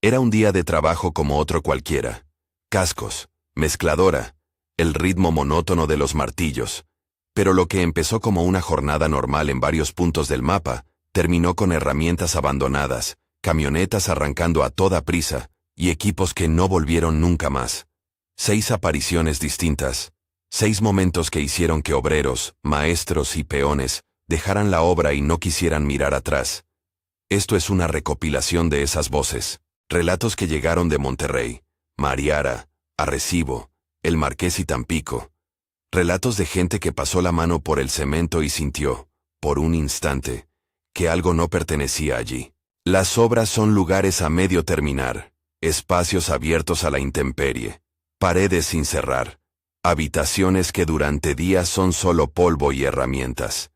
Era un día de trabajo como otro cualquiera. Cascos, mezcladora, el ritmo monótono de los martillos. Pero lo que empezó como una jornada normal en varios puntos del mapa, terminó con herramientas abandonadas, camionetas arrancando a toda prisa, y equipos que no volvieron nunca más. 6 apariciones distintas. 6 momentos que hicieron que obreros, maestros y peones dejaran la obra y no quisieran mirar atrás. Esto es una recopilación de esas voces. Relatos que llegaron de Monterrey, Mariara, Arrecibo, El Marqués y Tampico. Relatos de gente que pasó la mano por el cemento y sintió, por un instante, que algo no pertenecía allí. Las obras son lugares a medio terminar, espacios abiertos a la intemperie, paredes sin cerrar, habitaciones que durante días son solo polvo y herramientas.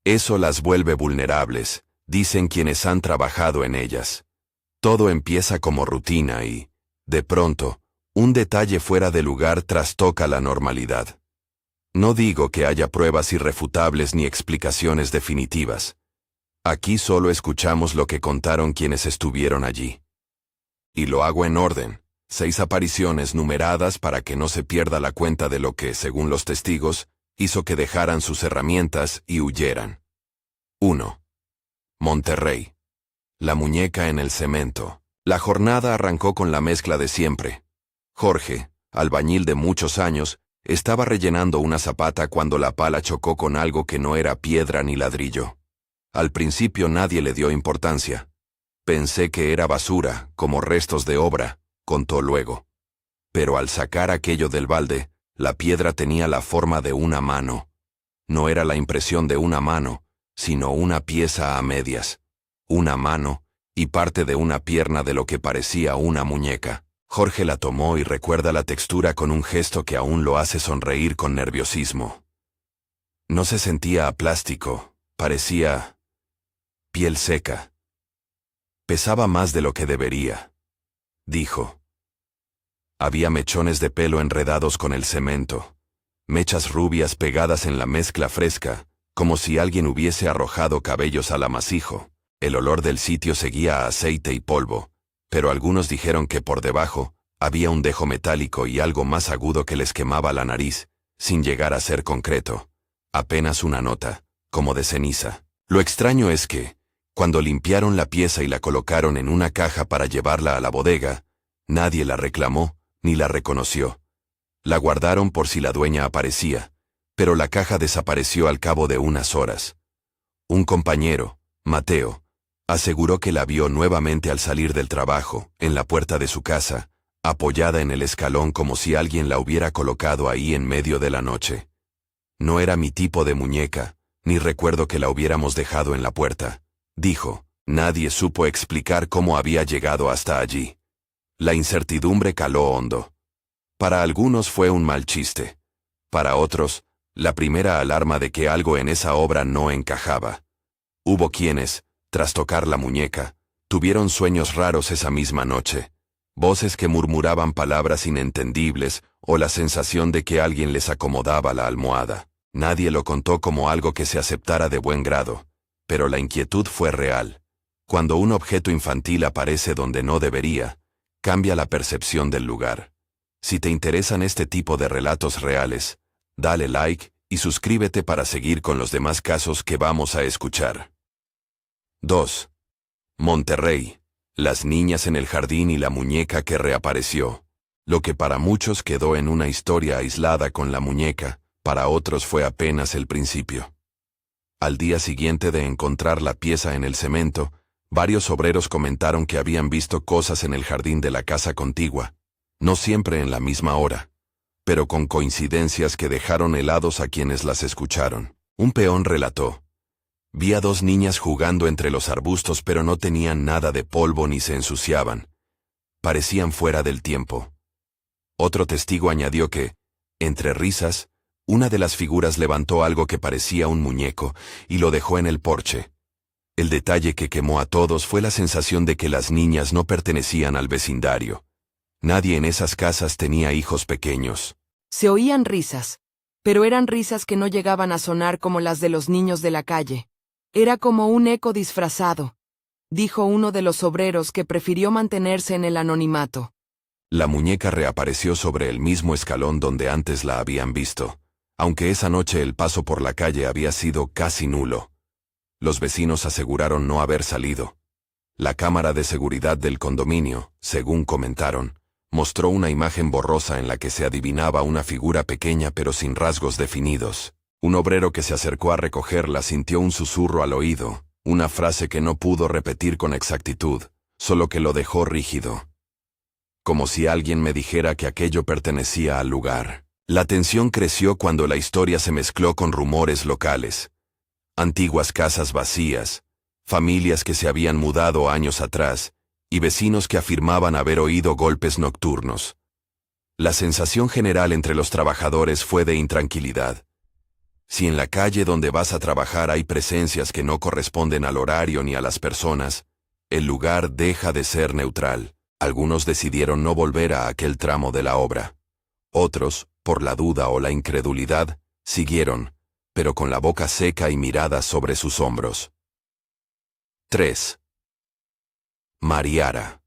Eso las vuelve vulnerables, dicen quienes han trabajado en ellas. Todo empieza como rutina y, de pronto, un detalle fuera de lugar trastoca la normalidad. No digo que haya pruebas irrefutables ni explicaciones definitivas. Aquí solo escuchamos lo que contaron quienes estuvieron allí. Y lo hago en orden, 6 apariciones numeradas para que no se pierda la cuenta de lo que, según los testigos, hizo que dejaran sus herramientas y huyeran. 1. Monterrey. La muñeca en el cemento. La jornada arrancó con la mezcla de siempre. Jorge, albañil de muchos años, estaba rellenando una zapata cuando la pala chocó con algo que no era piedra ni ladrillo. Al principio nadie le dio importancia. Pensé que era basura, como restos de obra, contó luego. Pero al sacar aquello del balde, la piedra tenía la forma de una mano. No era la impresión de una mano, sino una pieza a medias. Una mano, y parte de una pierna de lo que parecía una muñeca. Jorge la tomó y recuerda la textura con un gesto que aún lo hace sonreír con nerviosismo. No se sentía a plástico, parecía piel seca. Pesaba más de lo que debería, dijo. Había mechones de pelo enredados con el cemento, mechas rubias pegadas en la mezcla fresca, como si alguien hubiese arrojado cabellos al amasijo. El olor del sitio seguía a aceite y polvo, pero algunos dijeron que por debajo había un dejo metálico y algo más agudo que les quemaba la nariz, sin llegar a ser concreto. Apenas una nota, como de ceniza. Lo extraño es que, cuando limpiaron la pieza y la colocaron en una caja para llevarla a la bodega, nadie la reclamó, ni la reconoció. La guardaron por si la dueña aparecía, pero la caja desapareció al cabo de unas horas. Un compañero, Mateo, aseguró que la vio nuevamente al salir del trabajo, en la puerta de su casa, apoyada en el escalón como si alguien la hubiera colocado ahí en medio de la noche. No era mi tipo de muñeca, ni recuerdo que la hubiéramos dejado en la puerta, dijo. Nadie supo explicar cómo había llegado hasta allí. La incertidumbre caló hondo. Para algunos fue un mal chiste. Para otros, la primera alarma de que algo en esa obra no encajaba. Hubo quienes, tras tocar la muñeca, tuvieron sueños raros esa misma noche. Voces que murmuraban palabras inentendibles o la sensación de que alguien les acomodaba la almohada. Nadie lo contó como algo que se aceptara de buen grado, pero la inquietud fue real. Cuando un objeto infantil aparece donde no debería, cambia la percepción del lugar. Si te interesan este tipo de relatos reales, dale like y suscríbete para seguir con los demás casos que vamos a escuchar. 2. Monterrey. Las niñas en el jardín y la muñeca que reapareció. Lo que para muchos quedó en una historia aislada con la muñeca, para otros fue apenas el principio. Al día siguiente de encontrar la pieza en el cemento, varios obreros comentaron que habían visto cosas en el jardín de la casa contigua, no siempre en la misma hora, pero con coincidencias que dejaron helados a quienes las escucharon. Un peón relató: vi a 2 niñas jugando entre los arbustos, pero no tenían nada de polvo ni se ensuciaban. Parecían fuera del tiempo. Otro testigo añadió que, entre risas, una de las figuras levantó algo que parecía un muñeco y lo dejó en el porche. El detalle que quemó a todos fue la sensación de que las niñas no pertenecían al vecindario. Nadie en esas casas tenía hijos pequeños. Se oían risas, pero eran risas que no llegaban a sonar como las de los niños de la calle. Era como un eco disfrazado. dijo uno de los obreros que prefirió mantenerse en el anonimato. La muñeca reapareció sobre el mismo escalón donde antes la habían visto, aunque esa noche el paso por la calle había sido casi nulo. Los vecinos aseguraron no haber salido. La cámara de seguridad del condominio, según comentaron, mostró una imagen borrosa en la que se adivinaba una figura pequeña pero sin rasgos definidos. Un obrero que se acercó a recogerla sintió un susurro al oído, una frase que no pudo repetir con exactitud, solo que lo dejó rígido. Como si alguien me dijera que aquello pertenecía al lugar. La tensión creció cuando la historia se mezcló con rumores locales. Antiguas casas vacías, familias que se habían mudado años atrás, y vecinos que afirmaban haber oído golpes nocturnos. La sensación general entre los trabajadores fue de intranquilidad. Si en la calle donde vas a trabajar hay presencias que no corresponden al horario ni a las personas, el lugar deja de ser neutral. Algunos decidieron no volver a aquel tramo de la obra. Otros, por la duda o la incredulidad, siguieron, pero con la boca seca y miradas sobre sus hombros. 3. Mariara.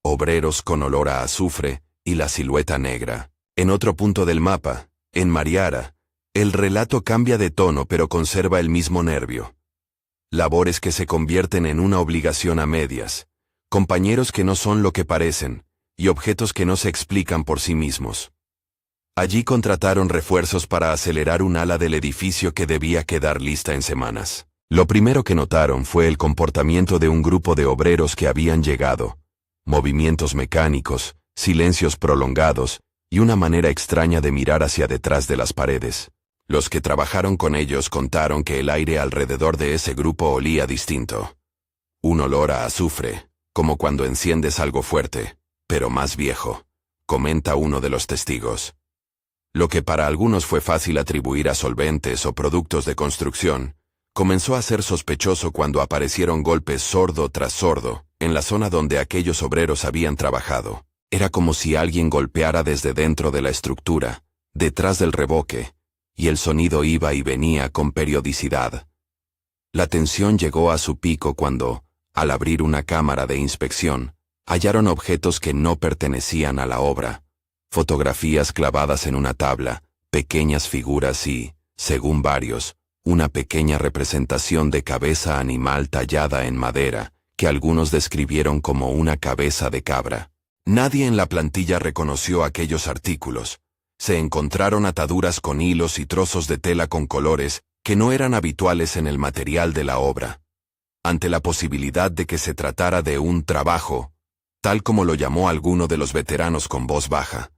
Obreros con olor a azufre y la silueta negra. En otro punto del mapa, en Mariara, el relato cambia de tono pero conserva el mismo nervio. Labores que se convierten en una obligación a medias, compañeros que no son lo que parecen, y objetos que no se explican por sí mismos. Allí contrataron refuerzos para acelerar un ala del edificio que debía quedar lista en semanas. Lo primero que notaron fue el comportamiento de un grupo de obreros que habían llegado. Movimientos mecánicos, silencios prolongados, y una manera extraña de mirar hacia detrás de las paredes. Los que trabajaron con ellos contaron que el aire alrededor de ese grupo olía distinto. Un olor a azufre, como cuando enciendes algo fuerte, pero más viejo, comenta uno de los testigos. Lo que para algunos fue fácil atribuir a solventes o productos de construcción, comenzó a ser sospechoso cuando aparecieron golpes sordo tras sordo, en la zona donde aquellos obreros habían trabajado. Era como si alguien golpeara desde dentro de la estructura, detrás del revoque, y el sonido iba y venía con periodicidad. La tensión llegó a su pico cuando, al abrir una cámara de inspección, hallaron objetos que no pertenecían a la obra. Fotografías clavadas en una tabla, pequeñas figuras y, según varios, una pequeña representación de cabeza animal tallada en madera, que algunos describieron como una cabeza de cabra. Nadie en la plantilla reconoció aquellos artículos. Se encontraron ataduras con hilos y trozos de tela con colores que no eran habituales en el material de la obra. Ante la posibilidad de que se tratara de un trabajo, tal como lo llamó alguno de los veteranos con voz baja,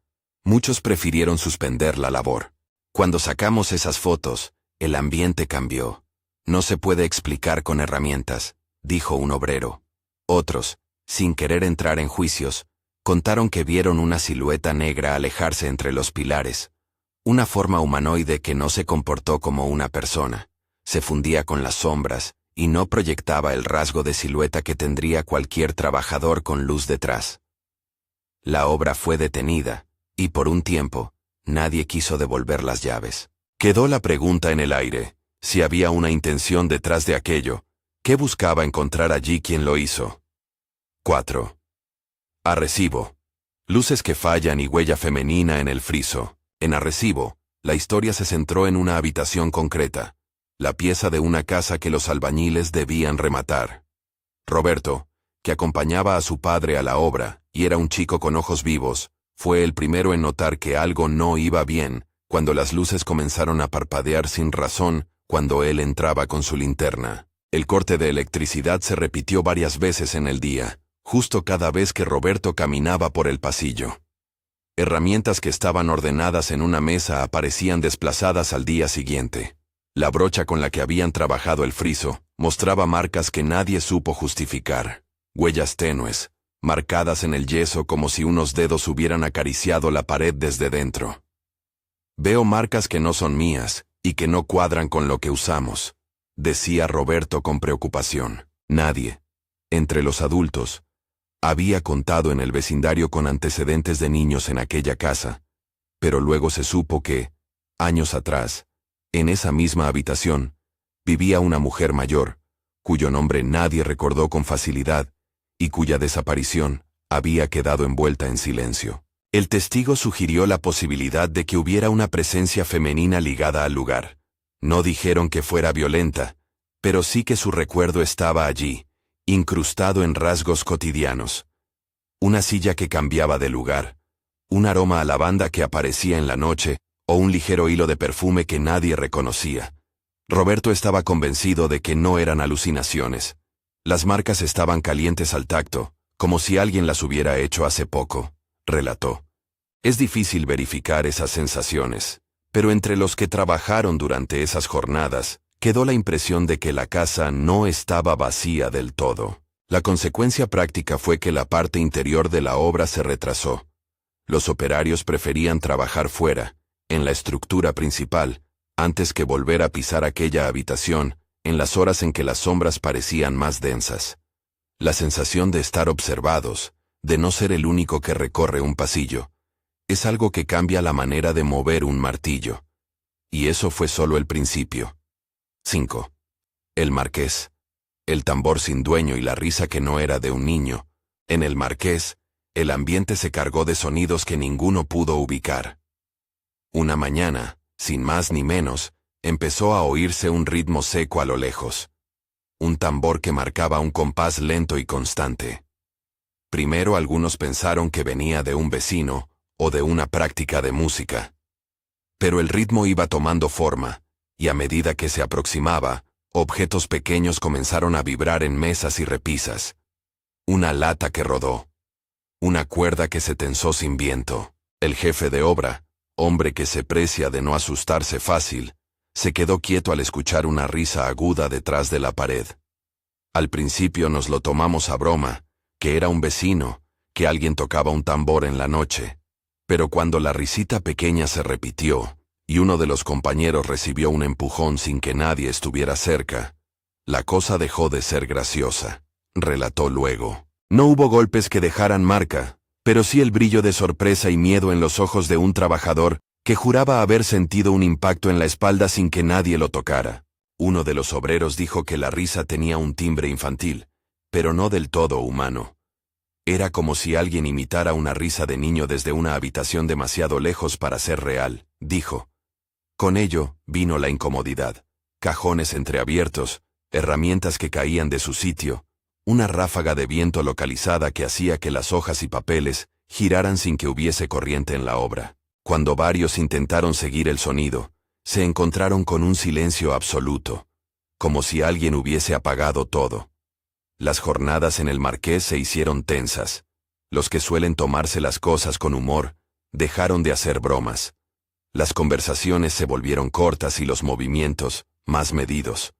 muchos prefirieron suspender la labor. Cuando sacamos esas fotos, el ambiente cambió. No se puede explicar con herramientas, dijo un obrero. Otros, sin querer entrar en juicios, contaron que vieron una silueta negra alejarse entre los pilares, una forma humanoide que no se comportó como una persona, se fundía con las sombras y no proyectaba el rasgo de silueta que tendría cualquier trabajador con luz detrás. La obra fue detenida, y por un tiempo, nadie quiso devolver las llaves. Quedó la pregunta en el aire, si había una intención detrás de aquello, ¿qué buscaba encontrar allí quien lo hizo? 4. Arrecibo. Luces que fallan y huella femenina en el friso. En Arrecibo, la historia se centró en una habitación concreta, la pieza de una casa que los albañiles debían rematar. Roberto, que acompañaba a su padre a la obra, y era un chico con ojos vivos, fue el primero en notar que algo no iba bien, cuando las luces comenzaron a parpadear sin razón, cuando él entraba con su linterna. El corte de electricidad se repitió varias veces en el día, justo cada vez que Roberto caminaba por el pasillo. Herramientas que estaban ordenadas en una mesa aparecían desplazadas al día siguiente. La brocha con la que habían trabajado el friso mostraba marcas que nadie supo justificar. Huellas tenues, marcadas en el yeso como si unos dedos hubieran acariciado la pared desde dentro. Veo marcas que no son mías y que no cuadran con lo que usamos, decía Roberto con preocupación. Nadie, entre los adultos, había contado en el vecindario con antecedentes de niños en aquella casa, pero luego se supo que, años atrás, en esa misma habitación, vivía una mujer mayor, cuyo nombre nadie recordó con facilidad y cuya desaparición había quedado envuelta en silencio. El testigo sugirió la posibilidad de que hubiera una presencia femenina ligada al lugar. No dijeron que fuera violenta, pero sí que su recuerdo estaba allí, incrustado en rasgos cotidianos. Una silla que cambiaba de lugar, un aroma a lavanda que aparecía en la noche, o un ligero hilo de perfume que nadie reconocía. Roberto estaba convencido de que no eran alucinaciones. Las marcas estaban calientes al tacto, como si alguien las hubiera hecho hace poco, relató. Es difícil verificar esas sensaciones, pero entre los que trabajaron durante esas jornadas, quedó la impresión de que la casa no estaba vacía del todo. La consecuencia práctica fue que la parte interior de la obra se retrasó. Los operarios preferían trabajar fuera, en la estructura principal, antes que volver a pisar aquella habitación, en las horas en que las sombras parecían más densas. La sensación de estar observados, de no ser el único que recorre un pasillo, es algo que cambia la manera de mover un martillo. Y eso fue solo el principio. 5. El Marqués. El tambor sin dueño y la risa que no era de un niño. En el Marqués, el ambiente se cargó de sonidos que ninguno pudo ubicar. Una mañana, sin más ni menos, empezó a oírse un ritmo seco a lo lejos. Un tambor que marcaba un compás lento y constante. Primero algunos pensaron que venía de un vecino, o de una práctica de música. Pero el ritmo iba tomando forma, y a medida que se aproximaba, objetos pequeños comenzaron a vibrar en mesas y repisas. Una lata que rodó. Una cuerda que se tensó sin viento. El jefe de obra, hombre que se precia de no asustarse fácil, se quedó quieto al escuchar una risa aguda detrás de la pared. Al principio nos lo tomamos a broma, que era un vecino, que alguien tocaba un tambor en la noche. Pero cuando la risita pequeña se repitió, y uno de los compañeros recibió un empujón sin que nadie estuviera cerca, la cosa dejó de ser graciosa, relató luego. No hubo golpes que dejaran marca, pero sí el brillo de sorpresa y miedo en los ojos de un trabajador que juraba haber sentido un impacto en la espalda sin que nadie lo tocara. Uno de los obreros dijo que la risa tenía un timbre infantil, pero no del todo humano. Era como si alguien imitara una risa de niño desde una habitación demasiado lejos para ser real, dijo. Con ello, vino la incomodidad. Cajones entreabiertos, herramientas que caían de su sitio, una ráfaga de viento localizada que hacía que las hojas y papeles giraran sin que hubiese corriente en la obra. Cuando varios intentaron seguir el sonido, se encontraron con un silencio absoluto, como si alguien hubiese apagado todo. Las jornadas en el Marqués se hicieron tensas. Los que suelen tomarse las cosas con humor, dejaron de hacer bromas. Las conversaciones se volvieron cortas y los movimientos, más medidos.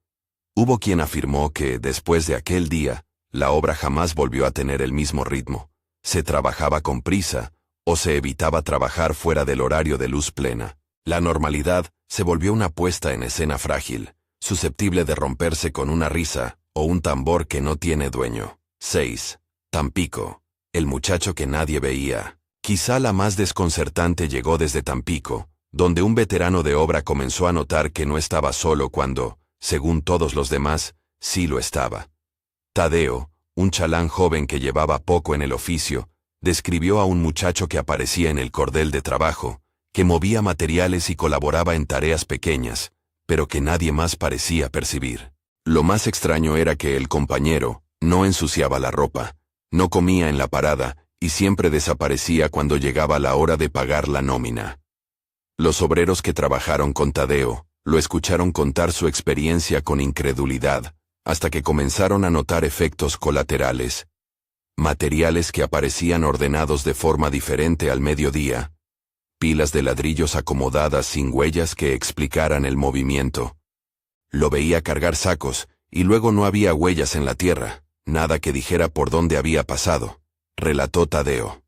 Hubo quien afirmó que, después de aquel día, la obra jamás volvió a tener el mismo ritmo. Se trabajaba con prisa, o se evitaba trabajar fuera del horario de luz plena. La normalidad se volvió una puesta en escena frágil, susceptible de romperse con una risa, o un tambor que no tiene dueño. 6. Tampico. El muchacho que nadie veía. Quizá la más desconcertante llegó desde Tampico, donde un veterano de obra comenzó a notar que no estaba solo cuando, según todos los demás, sí lo estaba. Tadeo, un chalán joven que llevaba poco en el oficio, describió a un muchacho que aparecía en el cordel de trabajo, que movía materiales y colaboraba en tareas pequeñas, pero que nadie más parecía percibir. Lo más extraño era que el compañero no ensuciaba la ropa, no comía en la parada y siempre desaparecía cuando llegaba la hora de pagar la nómina. Los obreros que trabajaron con Tadeo lo escucharon contar su experiencia con incredulidad, hasta que comenzaron a notar efectos colaterales. Materiales que aparecían ordenados de forma diferente al mediodía. Pilas de ladrillos acomodadas sin huellas que explicaran el movimiento. Lo veía cargar sacos, y luego no había huellas en la tierra, nada que dijera por dónde había pasado, relató Tadeo.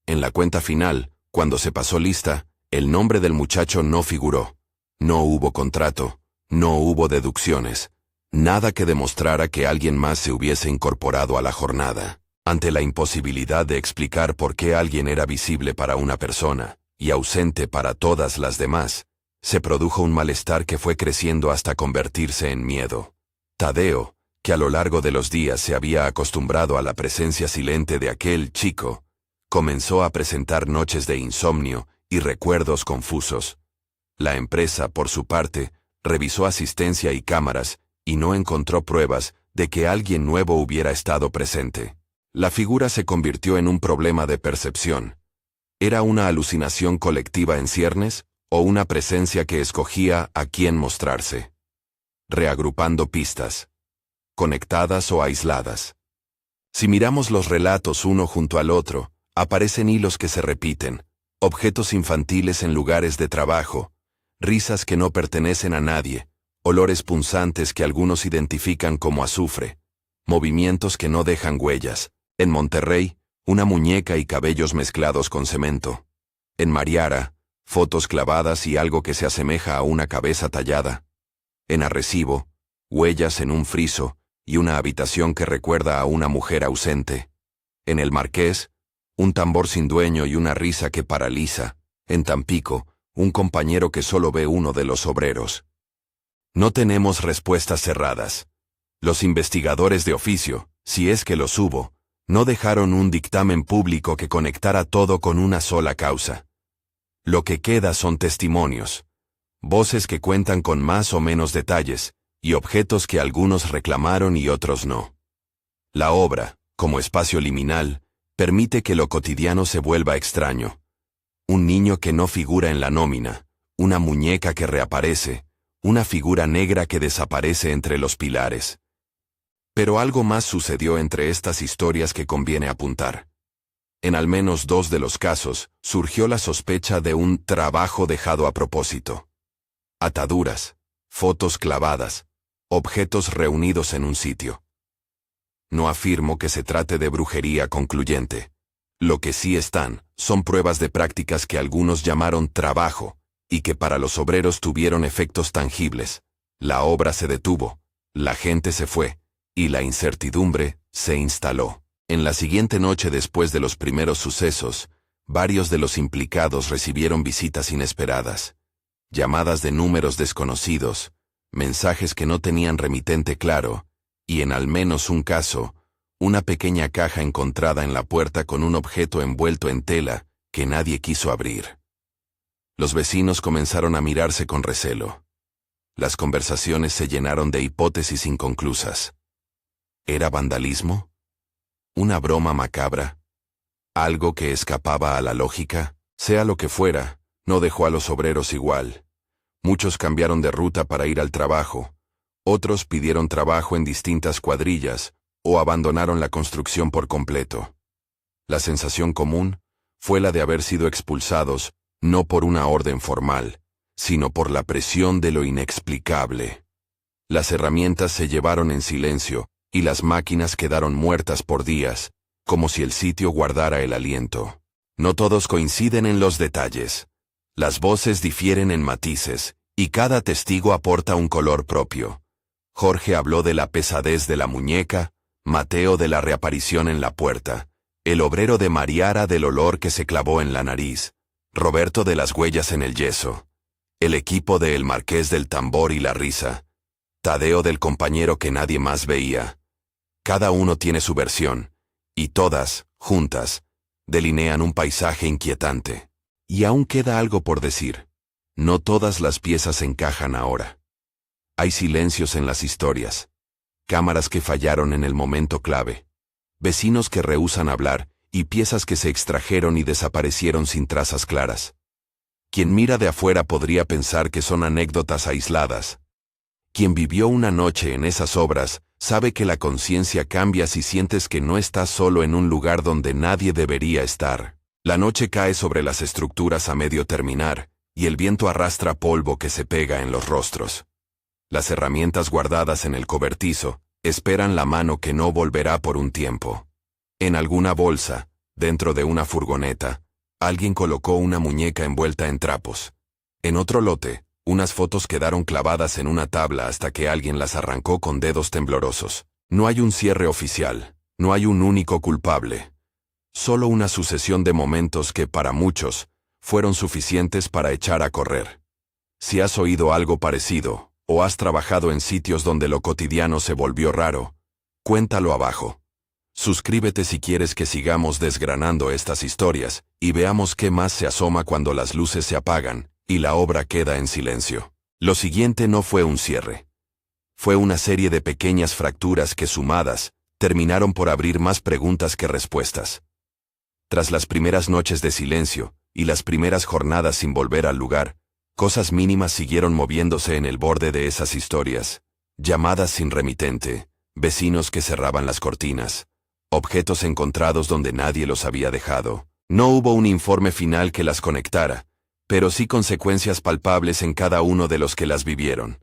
En la cuenta final, cuando se pasó lista, el nombre del muchacho no figuró. No hubo contrato, no hubo deducciones, nada que demostrara que alguien más se hubiese incorporado a la jornada. Ante la imposibilidad de explicar por qué alguien era visible para una persona, y ausente para todas las demás, se produjo un malestar que fue creciendo hasta convertirse en miedo. Tadeo, que a lo largo de los días se había acostumbrado a la presencia silente de aquel chico, comenzó a presentar noches de insomnio y recuerdos confusos. La empresa, por su parte, revisó asistencia y cámaras y no encontró pruebas de que alguien nuevo hubiera estado presente. La figura se convirtió en un problema de percepción. ¿Era una alucinación colectiva en ciernes o una presencia que escogía a quién mostrarse? Reagrupando pistas. Conectadas o aisladas. Si miramos los relatos uno junto al otro, aparecen hilos que se repiten, objetos infantiles en lugares de trabajo, risas que no pertenecen a nadie, olores punzantes que algunos identifican como azufre, movimientos que no dejan huellas. En Monterrey, una muñeca y cabellos mezclados con cemento. En Mariara, fotos clavadas y algo que se asemeja a una cabeza tallada. En Arrecibo, huellas en un friso y una habitación que recuerda a una mujer ausente. En El Marqués, un tambor sin dueño y una risa que paraliza. En Tampico, un compañero que solo ve uno de los obreros. No tenemos respuestas cerradas. Los investigadores de oficio, si es que los hubo, no dejaron un dictamen público que conectara todo con una sola causa. Lo que queda son testimonios, voces que cuentan con más o menos detalles, y objetos que algunos reclamaron y otros no. La obra, como espacio liminal, permite que lo cotidiano se vuelva extraño. Un niño que no figura en la nómina, una muñeca que reaparece, una figura negra que desaparece entre los pilares. Pero algo más sucedió entre estas historias que conviene apuntar. En al menos 2 de los casos, surgió la sospecha de un trabajo dejado a propósito. Ataduras, fotos clavadas, objetos reunidos en un sitio. No afirmo que se trate de brujería concluyente. Lo que sí están, son pruebas de prácticas que algunos llamaron trabajo, y que para los obreros tuvieron efectos tangibles. La obra se detuvo, la gente se fue, y la incertidumbre se instaló. En la siguiente noche después de los primeros sucesos, varios de los implicados recibieron visitas inesperadas, llamadas de números desconocidos, mensajes que no tenían remitente claro, y en al menos un caso, una pequeña caja encontrada en la puerta con un objeto envuelto en tela que nadie quiso abrir. Los vecinos comenzaron a mirarse con recelo. Las conversaciones se llenaron de hipótesis inconclusas. ¿Era vandalismo? ¿Una broma macabra? ¿Algo que escapaba a la lógica? Sea lo que fuera, no dejó a los obreros igual. Muchos cambiaron de ruta para ir al trabajo. Otros pidieron trabajo en distintas cuadrillas o abandonaron la construcción por completo. La sensación común fue la de haber sido expulsados, no por una orden formal, sino por la presión de lo inexplicable. Las herramientas se llevaron en silencio, y las máquinas quedaron muertas por días, como si el sitio guardara el aliento. No todos coinciden en los detalles. Las voces difieren en matices, y cada testigo aporta un color propio. Jorge habló de la pesadez de la muñeca, Mateo de la reaparición en la puerta, el obrero de Mariara del olor que se clavó en la nariz, Roberto de las huellas en el yeso, el equipo de El Marqués del tambor y la risa, Tadeo del compañero que nadie más veía. Cada uno tiene su versión, y todas, juntas, delinean un paisaje inquietante. Y aún queda algo por decir. No todas las piezas encajan ahora. Hay silencios en las historias. Cámaras que fallaron en el momento clave. Vecinos que rehúsan hablar, y piezas que se extrajeron y desaparecieron sin trazas claras. Quien mira de afuera podría pensar que son anécdotas aisladas. Quien vivió una noche en esas obras, sabe que la conciencia cambia si sientes que no estás solo en un lugar donde nadie debería estar. La noche cae sobre las estructuras a medio terminar, y el viento arrastra polvo que se pega en los rostros. Las herramientas guardadas en el cobertizo esperan la mano que no volverá por un tiempo. En alguna bolsa, dentro de una furgoneta, alguien colocó una muñeca envuelta en trapos. En otro lote, unas fotos quedaron clavadas en una tabla hasta que alguien las arrancó con dedos temblorosos. No hay un cierre oficial, no hay un único culpable. Solo una sucesión de momentos que, para muchos, fueron suficientes para echar a correr. Si has oído algo parecido, ¿O has trabajado en sitios donde lo cotidiano se volvió raro? Cuéntalo abajo. Suscríbete si quieres que sigamos desgranando estas historias, y veamos qué más se asoma cuando las luces se apagan, y la obra queda en silencio. Lo siguiente no fue un cierre. Fue una serie de pequeñas fracturas que sumadas, terminaron por abrir más preguntas que respuestas. Tras las primeras noches de silencio, y las primeras jornadas sin volver al lugar, cosas mínimas siguieron moviéndose en el borde de esas historias. Llamadas sin remitente, vecinos que cerraban las cortinas, objetos encontrados donde nadie los había dejado. No hubo un informe final que las conectara, pero sí consecuencias palpables en cada uno de los que las vivieron.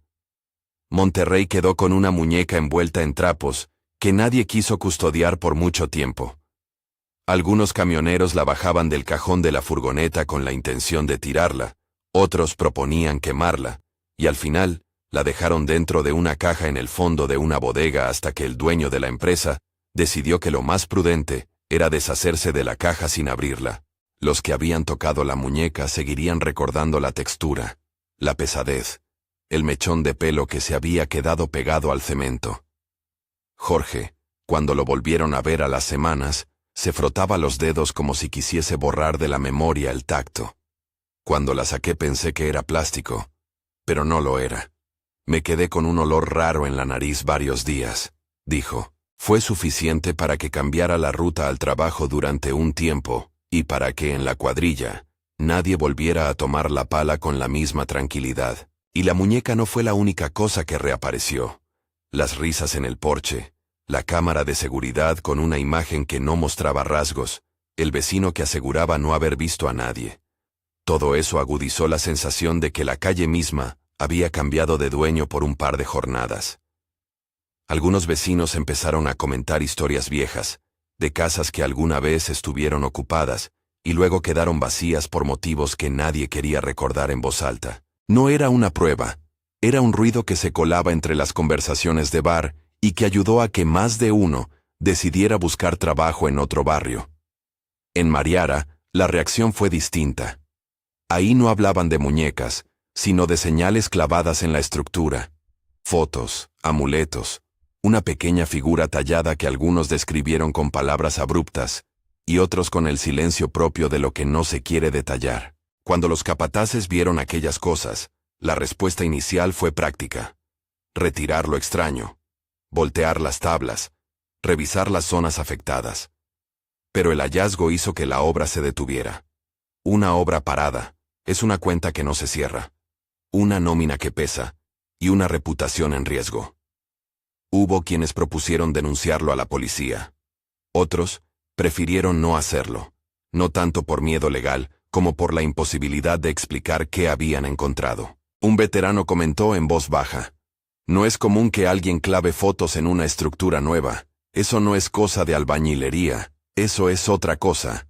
Monterrey quedó con una muñeca envuelta en trapos, que nadie quiso custodiar por mucho tiempo. Algunos camioneros la bajaban del cajón de la furgoneta con la intención de tirarla, otros proponían quemarla, y al final, la dejaron dentro de una caja en el fondo de una bodega hasta que el dueño de la empresa decidió que lo más prudente era deshacerse de la caja sin abrirla. Los que habían tocado la muñeca seguirían recordando la textura, la pesadez, el mechón de pelo que se había quedado pegado al cemento. Jorge, cuando lo volvieron a ver a las semanas, se frotaba los dedos como si quisiese borrar de la memoria el tacto. Cuando la saqué pensé que era plástico, pero no lo era. Me quedé con un olor raro en la nariz varios días, dijo. Fue suficiente para que cambiara la ruta al trabajo durante un tiempo, y para que en la cuadrilla nadie volviera a tomar la pala con la misma tranquilidad. Y la muñeca no fue la única cosa que reapareció. Las risas en el porche, la cámara de seguridad con una imagen que no mostraba rasgos, el vecino que aseguraba no haber visto a nadie. Todo eso agudizó la sensación de que la calle misma había cambiado de dueño por un par de jornadas. Algunos vecinos empezaron a comentar historias viejas, de casas que alguna vez estuvieron ocupadas, y luego quedaron vacías por motivos que nadie quería recordar en voz alta. No era una prueba, era un ruido que se colaba entre las conversaciones de bar y que ayudó a que más de uno decidiera buscar trabajo en otro barrio. En Mariara, la reacción fue distinta. Ahí no hablaban de muñecas, sino de señales clavadas en la estructura. Fotos, amuletos, una pequeña figura tallada que algunos describieron con palabras abruptas, y otros con el silencio propio de lo que no se quiere detallar. Cuando los capataces vieron aquellas cosas, la respuesta inicial fue práctica. Retirar lo extraño, voltear las tablas, revisar las zonas afectadas. Pero el hallazgo hizo que la obra se detuviera. Una obra parada es una cuenta que no se cierra, una nómina que pesa, y una reputación en riesgo. Hubo quienes propusieron denunciarlo a la policía. Otros prefirieron no hacerlo, no tanto por miedo legal, como por la imposibilidad de explicar qué habían encontrado. Un veterano comentó en voz baja: «No es común que alguien clave fotos en una estructura nueva. Eso no es cosa de albañilería, eso es otra cosa».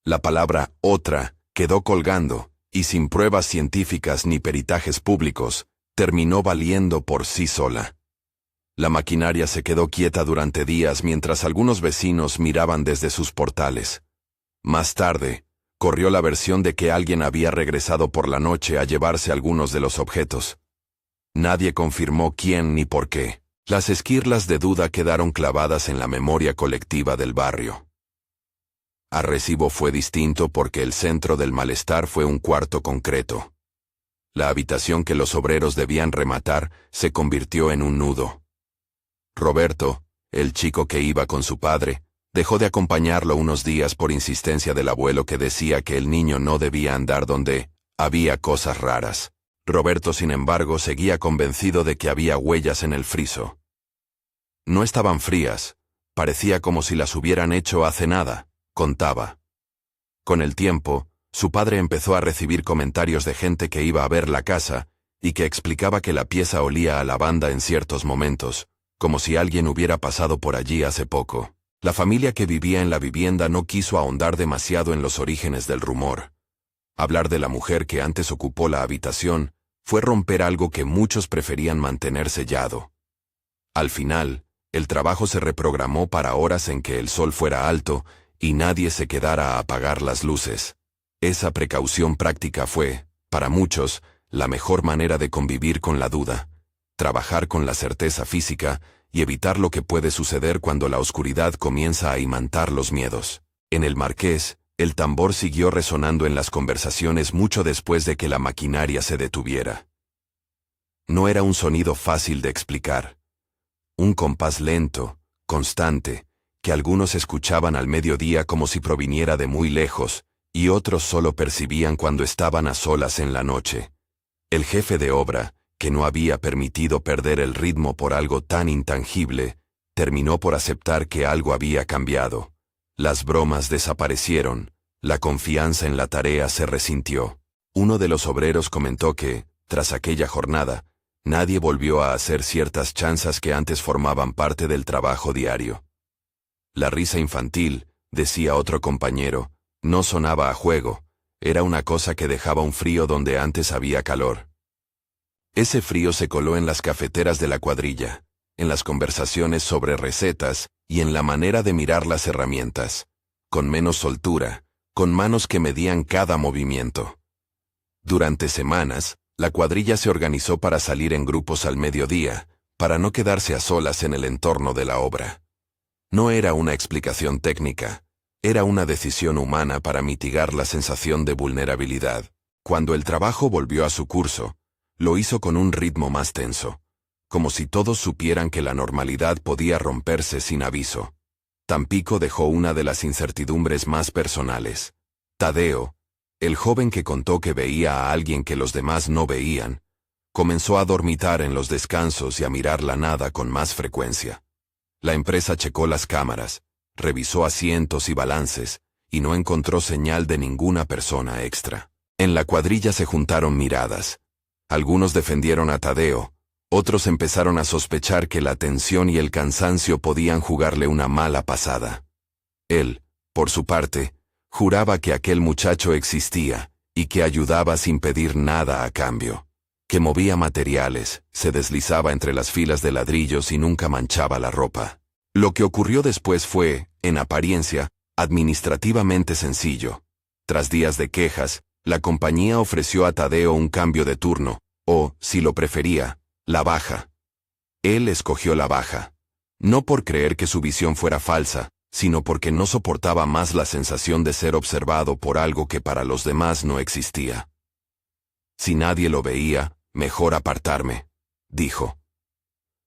La palabra «otra» quedó colgando, y sin pruebas científicas ni peritajes públicos, terminó valiendo por sí sola. La maquinaria se quedó quieta durante días mientras algunos vecinos miraban desde sus portales. Más tarde, corrió la versión de que alguien había regresado por la noche a llevarse algunos de los objetos. Nadie confirmó quién ni por qué. Las esquirlas de duda quedaron clavadas en la memoria colectiva del barrio. Arrecibo fue distinto porque el centro del malestar fue un cuarto concreto. La habitación que los obreros debían rematar se convirtió en un nudo. Roberto, el chico que iba con su padre, dejó de acompañarlo unos días por insistencia del abuelo que decía que el niño no debía andar donde había cosas raras. Roberto, sin embargo, seguía convencido de que había huellas en el friso. No estaban frías, parecía como si las hubieran hecho hace nada, contaba. Con el tiempo, su padre empezó a recibir comentarios de gente que iba a ver la casa y que explicaba que la pieza olía a lavanda en ciertos momentos, como si alguien hubiera pasado por allí hace poco. La familia que vivía en la vivienda no quiso ahondar demasiado en los orígenes del rumor. Hablar de la mujer que antes ocupó la habitación fue romper algo que muchos preferían mantener sellado. Al final, el trabajo se reprogramó para horas en que el sol fuera alto y nadie se quedara a apagar las luces. Esa precaución práctica fue, para muchos, la mejor manera de convivir con la duda, trabajar con la certeza física y evitar lo que puede suceder cuando la oscuridad comienza a imantar los miedos. En el Marqués, el tambor siguió resonando en las conversaciones mucho después de que la maquinaria se detuviera. No era un sonido fácil de explicar. Un compás lento, constante, que algunos escuchaban al mediodía como si proviniera de muy lejos, y otros solo percibían cuando estaban a solas en la noche. El jefe de obra, que no había permitido perder el ritmo por algo tan intangible, terminó por aceptar que algo había cambiado. Las bromas desaparecieron, la confianza en la tarea se resintió. Uno de los obreros comentó que, tras aquella jornada, nadie volvió a hacer ciertas chanzas que antes formaban parte del trabajo diario. La risa infantil, decía otro compañero, no sonaba a juego, era una cosa que dejaba un frío donde antes había calor. Ese frío se coló en las cafeteras de la cuadrilla, en las conversaciones sobre recetas y en la manera de mirar las herramientas, con menos soltura, con manos que medían cada movimiento. Durante semanas, la cuadrilla se organizó para salir en grupos al mediodía, para no quedarse a solas en el entorno de la obra. No era una explicación técnica, era una decisión humana para mitigar la sensación de vulnerabilidad. Cuando el trabajo volvió a su curso, lo hizo con un ritmo más tenso, como si todos supieran que la normalidad podía romperse sin aviso. Tampico dejó una de las incertidumbres más personales. Tadeo, el joven que contó que veía a alguien que los demás no veían, comenzó a dormitar en los descansos y a mirar la nada con más frecuencia. La empresa checó las cámaras, revisó asientos y balances, y no encontró señal de ninguna persona extra. En la cuadrilla se juntaron miradas. Algunos defendieron a Tadeo, otros empezaron a sospechar que la tensión y el cansancio podían jugarle una mala pasada. Él, por su parte, juraba que aquel muchacho existía, y que ayudaba sin pedir nada a cambio, que movía materiales, se deslizaba entre las filas de ladrillos y nunca manchaba la ropa. Lo que ocurrió después fue, en apariencia, administrativamente sencillo. Tras días de quejas, la compañía ofreció a Tadeo un cambio de turno, o, si lo prefería, la baja. Él escogió la baja. No por creer que su visión fuera falsa, sino porque no soportaba más la sensación de ser observado por algo que para los demás no existía. Si nadie lo veía, mejor apartarme, dijo.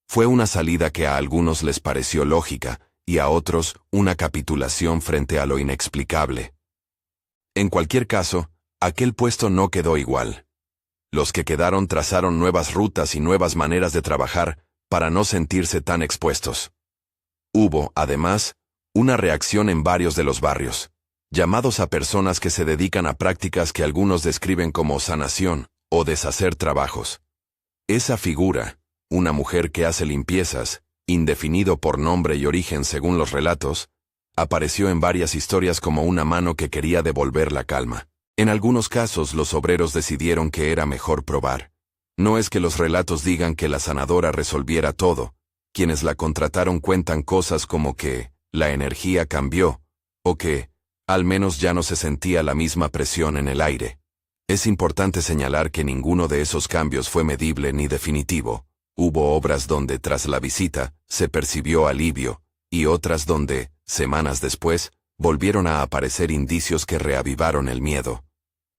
Fue una salida que a algunos les pareció lógica, y a otros una capitulación frente a lo inexplicable. En cualquier caso, aquel puesto no quedó igual. Los que quedaron trazaron nuevas rutas y nuevas maneras de trabajar para no sentirse tan expuestos. Hubo, además, una reacción en varios de los barrios, llamados a personas que se dedican a prácticas que algunos describen como sanación o deshacer trabajos. Esa figura, una mujer que hace limpiezas, indefinido por nombre y origen según los relatos, apareció en varias historias como una mano que quería devolver la calma. En algunos casos los obreros decidieron que era mejor probar. No es que los relatos digan que la sanadora resolviera todo. Quienes la contrataron cuentan cosas como que la energía cambió, o que, al menos ya no se sentía la misma presión en el aire. Es importante señalar que ninguno de esos cambios fue medible ni definitivo. Hubo obras donde tras la visita se percibió alivio, y otras donde, semanas después, volvieron a aparecer indicios que reavivaron el miedo.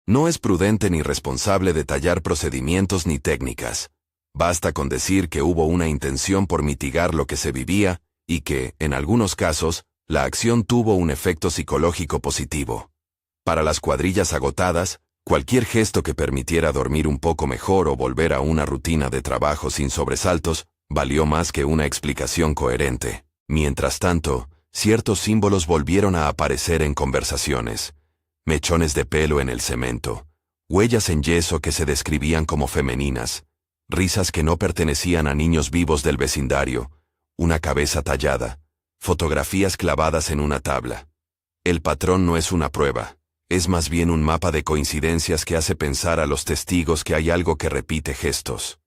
No es prudente ni responsable detallar procedimientos ni técnicas. Basta con decir que hubo una intención por mitigar lo que se vivía, y que, en algunos casos, la acción tuvo un efecto psicológico positivo. Para las cuadrillas agotadas, cualquier gesto que permitiera dormir un poco mejor o volver a una rutina de trabajo sin sobresaltos, valió más que una explicación coherente. Mientras tanto, ciertos símbolos volvieron a aparecer en conversaciones. Mechones de pelo en el cemento, huellas en yeso que se describían como femeninas, risas que no pertenecían a niños vivos del vecindario, una cabeza tallada, fotografías clavadas en una tabla. El patrón no es una prueba, es más bien un mapa de coincidencias que hace pensar a los testigos que hay algo que repite gestos.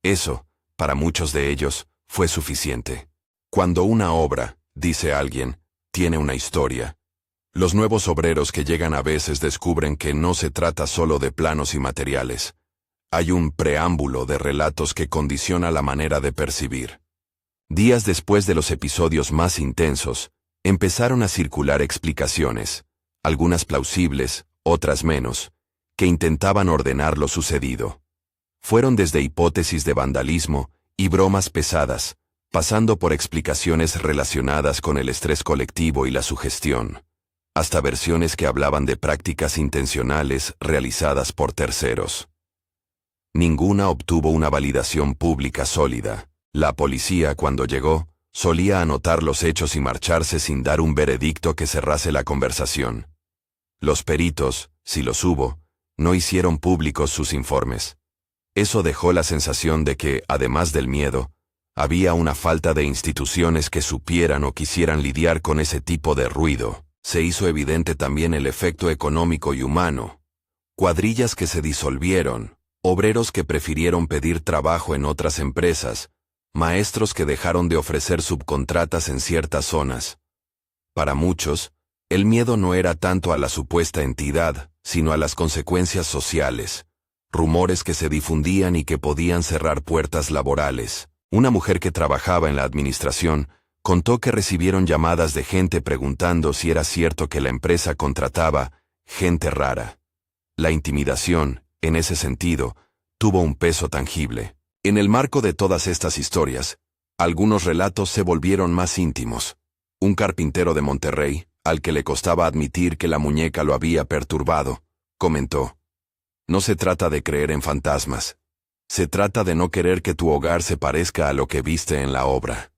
Eso, para muchos de ellos, fue suficiente. Cuando una obra, dice alguien, tiene una historia, los nuevos obreros que llegan a veces descubren que no se trata solo de planos y materiales. hay un preámbulo de relatos que condiciona la manera de percibir. Días después de los episodios más intensos, empezaron a circular explicaciones, algunas plausibles, otras menos, que intentaban ordenar lo sucedido. Fueron desde hipótesis de vandalismo y bromas pesadas, pasando por explicaciones relacionadas con el estrés colectivo y la sugestión, hasta versiones que hablaban de prácticas intencionales realizadas por terceros. Ninguna obtuvo una validación pública sólida. La policía, cuando llegó, solía anotar los hechos y marcharse sin dar un veredicto que cerrase la conversación. Los peritos, si los hubo, no hicieron públicos sus informes. Eso dejó la sensación de que, además del miedo, había una falta de instituciones que supieran o quisieran lidiar con ese tipo de ruido. Se hizo evidente también el efecto económico y humano. Cuadrillas que se disolvieron, obreros que prefirieron pedir trabajo en otras empresas, maestros que dejaron de ofrecer subcontratas en ciertas zonas. Para muchos, el miedo no era tanto a la supuesta entidad, sino a las consecuencias sociales, rumores que se difundían y que podían cerrar puertas laborales. Una mujer que trabajaba en la administración contó que recibieron llamadas de gente preguntando si era cierto que la empresa contrataba gente rara. La intimidación, en ese sentido, tuvo un peso tangible. En el marco de todas estas historias, algunos relatos se volvieron más íntimos. Un carpintero de Monterrey, al que le costaba admitir que la muñeca lo había perturbado, comentó: «No se trata de creer en fantasmas. Se trata de no querer que tu hogar se parezca a lo que viste en la obra».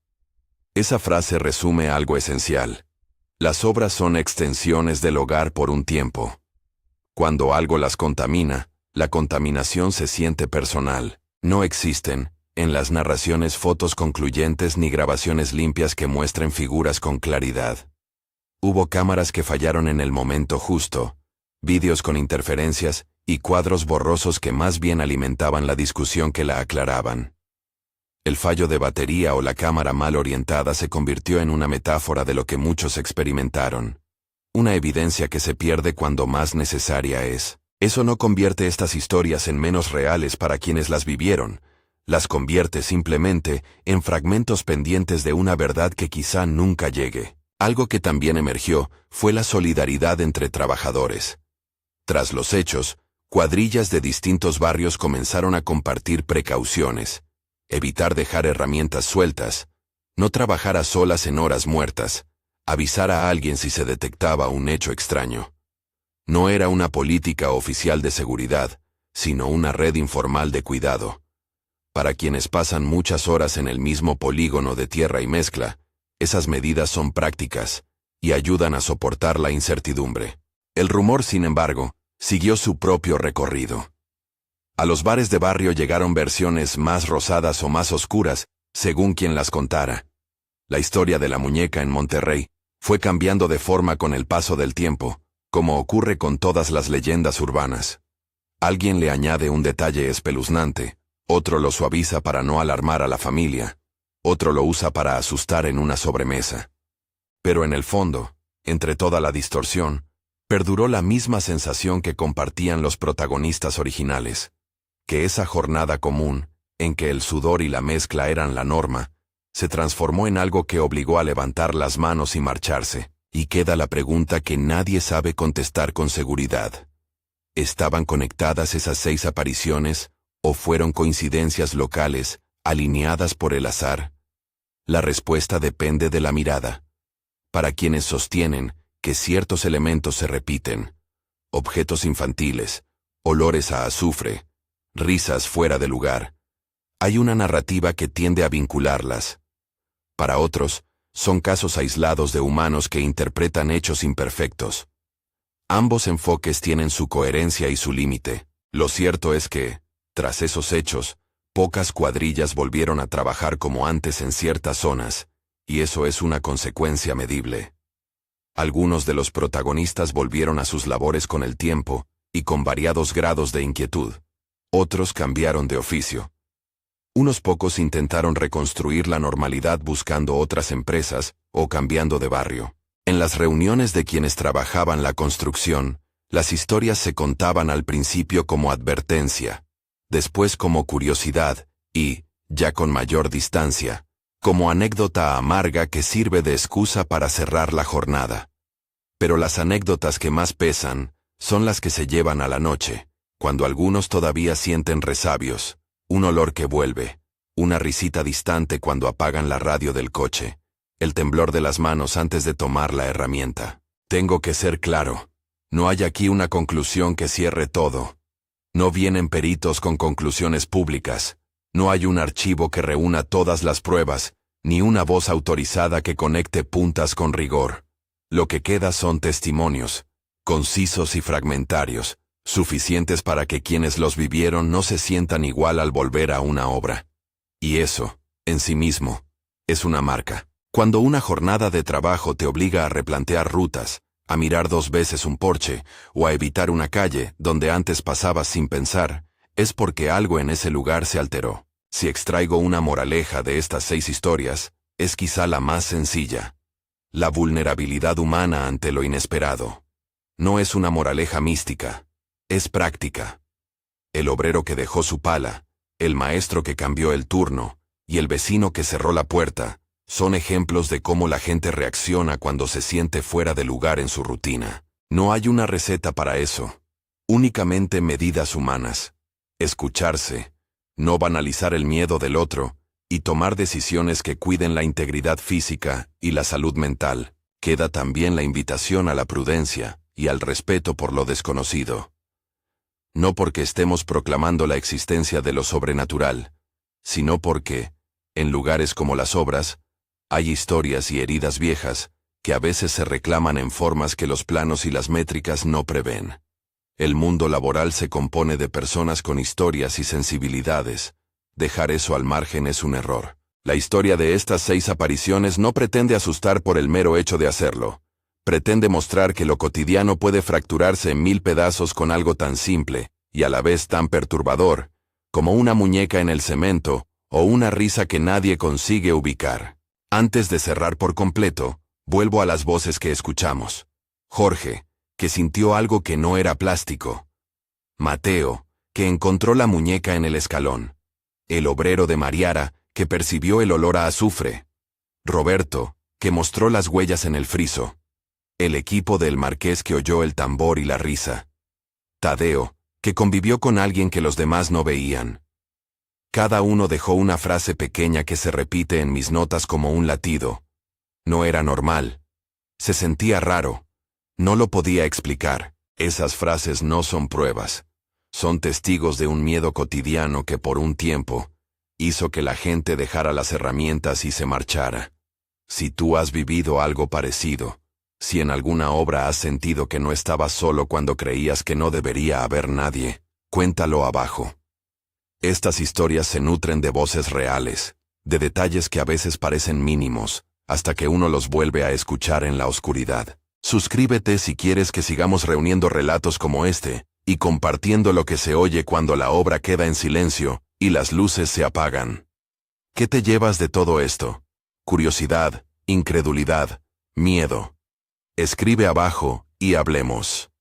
Esa frase resume algo esencial. Las obras son extensiones del hogar por un tiempo. Cuando algo las contamina, la contaminación se siente personal. No existen, en las narraciones, fotos concluyentes ni grabaciones limpias que muestren figuras con claridad. Hubo cámaras que fallaron en el momento justo, vídeos con interferencias y cuadros borrosos que más bien alimentaban la discusión que la aclaraban. El fallo de batería o la cámara mal orientada se convirtió en una metáfora de lo que muchos experimentaron. Una evidencia que se pierde cuando más necesaria es. Eso no convierte estas historias en menos reales para quienes las vivieron, las convierte simplemente en fragmentos pendientes de una verdad que quizá nunca llegue. Algo que también emergió fue la solidaridad entre trabajadores. Tras los hechos, cuadrillas de distintos barrios comenzaron a compartir precauciones, evitar dejar herramientas sueltas, no trabajar a solas en horas muertas, avisar a alguien si se detectaba un hecho extraño. No era una política oficial de seguridad, sino una red informal de cuidado. Para quienes pasan muchas horas en el mismo polígono de tierra y mezcla, esas medidas son prácticas y ayudan a soportar la incertidumbre. El rumor, sin embargo, siguió su propio recorrido. A los bares de barrio llegaron versiones más rosadas o más oscuras, según quien las contara. La historia de la muñeca en Monterrey fue cambiando de forma con el paso del tiempo, como ocurre con todas las leyendas urbanas. Alguien le añade un detalle espeluznante, otro lo suaviza para no alarmar a la familia, otro lo usa para asustar en una sobremesa. Pero en el fondo, entre toda la distorsión, perduró la misma sensación que compartían los protagonistas originales, que esa jornada común, en que el sudor y la mezcla eran la norma, se transformó en algo que obligó a levantar las manos y marcharse. Y queda la pregunta que nadie sabe contestar con seguridad. ¿Estaban conectadas esas 6 apariciones, o fueron coincidencias locales, alineadas por el azar? La respuesta depende de la mirada. Para quienes sostienen que ciertos elementos se repiten, objetos infantiles, olores a azufre, risas fuera de lugar, hay una narrativa que tiende a vincularlas. Para otros, son casos aislados de humanos que interpretan hechos imperfectos. Ambos enfoques tienen su coherencia y su límite. Lo cierto es que, tras esos hechos, pocas cuadrillas volvieron a trabajar como antes en ciertas zonas, y eso es una consecuencia medible. Algunos de los protagonistas volvieron a sus labores con el tiempo, y con variados grados de inquietud. Otros cambiaron de oficio. Unos pocos intentaron reconstruir la normalidad buscando otras empresas o cambiando de barrio. En las reuniones de quienes trabajaban la construcción, las historias se contaban al principio como advertencia. después como curiosidad y, ya con mayor distancia, como anécdota amarga que sirve de excusa para cerrar la jornada. Pero las anécdotas que más pesan son las que se llevan a la noche, cuando algunos todavía sienten resabios, un olor que vuelve, una risita distante cuando apagan la radio del coche, el temblor de las manos antes de tomar la herramienta. Tengo que ser claro, no hay aquí una conclusión que cierre todo. No vienen peritos con conclusiones públicas, no hay un archivo que reúna todas las pruebas, ni una voz autorizada que conecte puntas con rigor. Lo que queda son testimonios, concisos y fragmentarios, suficientes para que quienes los vivieron no se sientan igual al volver a una obra. Y eso, en sí mismo, es una marca. Cuando una jornada de trabajo te obliga a replantear rutas, a mirar 2 veces un porche, o a evitar una calle donde antes pasabas sin pensar, es porque algo en ese lugar se alteró. Si extraigo una moraleja de estas 6 historias, es quizá la más sencilla. La vulnerabilidad humana ante lo inesperado. No es una moraleja mística, es práctica. El obrero que dejó su pala, el maestro que cambió el turno, y el vecino que cerró la puerta, son ejemplos de cómo la gente reacciona cuando se siente fuera de lugar en su rutina. No hay una receta para eso, únicamente medidas humanas. Escucharse, no banalizar el miedo del otro, y tomar decisiones que cuiden la integridad física y la salud mental. Queda también la invitación a la prudencia y al respeto por lo desconocido. No porque estemos proclamando la existencia de lo sobrenatural, sino porque, en lugares como las obras, hay historias y heridas viejas que a veces se reclaman en formas que los planos y las métricas no prevén. El mundo laboral se compone de personas con historias y sensibilidades. Dejar eso al margen es un error. La historia de estas 6 apariciones no pretende asustar por el mero hecho de hacerlo. Pretende mostrar que lo cotidiano puede fracturarse en 1000 pedazos con algo tan simple, y a la vez tan perturbador, como una muñeca en el cemento, o una risa que nadie consigue ubicar. Antes de cerrar por completo, vuelvo a las voces que escuchamos. Jorge, que sintió algo que no era plástico. Mateo, que encontró la muñeca en el escalón. El obrero de Mariara, que percibió el olor a azufre. Roberto, que mostró las huellas en el friso. El equipo del Marqués que oyó el tambor y la risa. Tadeo, que convivió con alguien que los demás no veían. Cada uno dejó una frase pequeña que se repite en mis notas como un latido. No era normal. Se sentía raro. No lo podía explicar. Esas frases no son pruebas. Son testigos de un miedo cotidiano que por un tiempo hizo que la gente dejara las herramientas y se marchara. Si tú has vivido algo parecido, si en alguna obra has sentido que no estabas solo cuando creías que no debería haber nadie, cuéntalo abajo. Estas historias se nutren de voces reales, de detalles que a veces parecen mínimos, hasta que uno los vuelve a escuchar en la oscuridad. Suscríbete si quieres que sigamos reuniendo relatos como este, y compartiendo lo que se oye cuando la obra queda en silencio y las luces se apagan. ¿Qué te llevas de todo esto? Curiosidad, incredulidad, miedo. Escribe abajo y hablemos.